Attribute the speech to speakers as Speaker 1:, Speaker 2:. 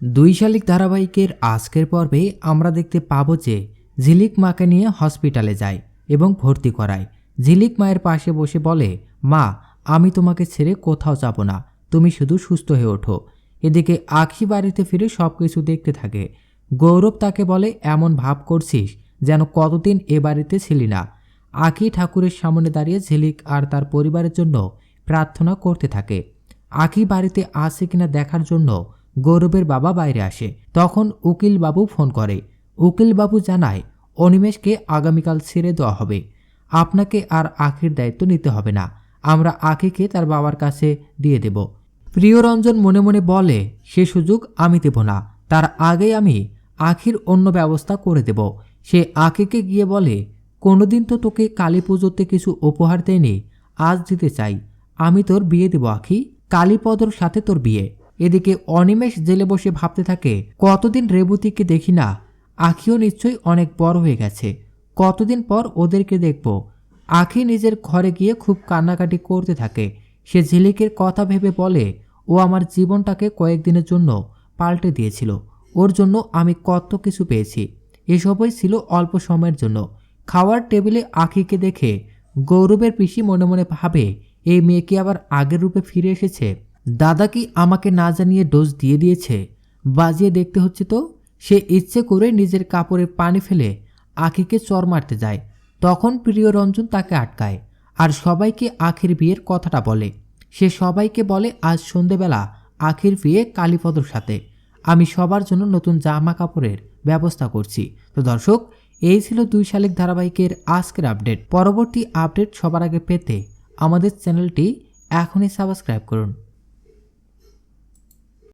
Speaker 1: দুই শালিক ধারাবাহিকের আজকের পর্বে আমরা দেখতে পাবো যে ঝিলিক মাকে নিয়ে হসপিটালে যায় এবং ভর্তি করায়। ঝিলিক মায়ের পাশে বসে বলে, মা, আমি তোমাকে ছেড়ে কোথাও যাব না, তুমি শুধু সুস্থ হয়ে ওঠো। এদিকে আখি বাড়িতে ফিরে সব কিছু দেখতে থাকে। গৌরব তাকে বলে, এমন ভাব করছিস যেন কতদিন এ বাড়িতে ছিলি না। আখি ঠাকুরের সামনে দাঁড়িয়ে ঝিলিক আর তার পরিবারের জন্য প্রার্থনা করতে থাকে। আখি বাড়িতে আসে কিনা দেখার জন্য গৌরবের বাবা বাইরে আসে। তখন উকিলবাবু ফোন করে। উকিলবাবু জানায়, অনিমেষকে আগামীকাল ছেড়ে দেওয়া হবে, আপনাকে আর আখির দায়িত্ব নিতে হবে না, আমরা আখিকে তার বাবার কাছে দিয়ে দেব। প্রিয়রঞ্জন মনে মনে বলে, সে সুযোগ আমি দেব না, তার আগেই আমি আখির অন্য ব্যবস্থা করে দেব। সে আখিকে গিয়ে বলে, কোনোদিন তো তোকে কালী পুজোতে কিছু উপহার দেয়নি, আজ দিতে চাই, আমি তোর বিয়ে দেব আখি, কালীপদর সাথে তোর বিয়ে। এদিকে অনিমেষ জেলে বসে ভাবতে থাকে, কতদিন রেবতীকে দেখি না, আখিও নিশ্চয়ই অনেক বড় হয়ে গেছে, কতদিন পর ওদেরকে দেখব। আখি নিজের ঘরে গিয়ে খুব কান্নাকাটি করতে থাকে। সে ঝিলিকের কথা ভেবে বলে, ও আমার জীবনটাকে কয়েকদিনের জন্য পাল্টে দিয়েছিল, ওর জন্য আমি কত কিছু পেয়েছি, এসবই ছিল অল্প সময়ের জন্য। খাওয়ার টেবিলে আখিকে দেখে গৌরবের পিসি মনে মনে ভাবে, এই মেয়ে কি আবার আগের রূপে ফিরে এসেছে? দাদা কি আমাকে না জানিয়ে ডোজ দিয়ে দিয়েছে? বাজিয়ে দেখতে হচ্ছে তো। সে ইচ্ছে করে নিজের কাপড়ে পানি ফেলে আখিকে চর মারতে যায়। তখন প্রিয়রঞ্জন তাকে আটকায় আর সবাইকে আখির বিয়ের কথাটা বলে। সে সবাইকে বলে, আজ সন্ধেবেলা আখির বিয়ে কালীপদর সাথে, আমি সবার জন্য নতুন জামা কাপড়ের ব্যবস্থা করছি। তো দর্শক, এই ছিল দুই শালিক ধারাবাহিকের আজকের আপডেট। পরবর্তী আপডেট সবার আগে পেতে আমাদের চ্যানেলটি এখনই সাবস্ক্রাইব করুন।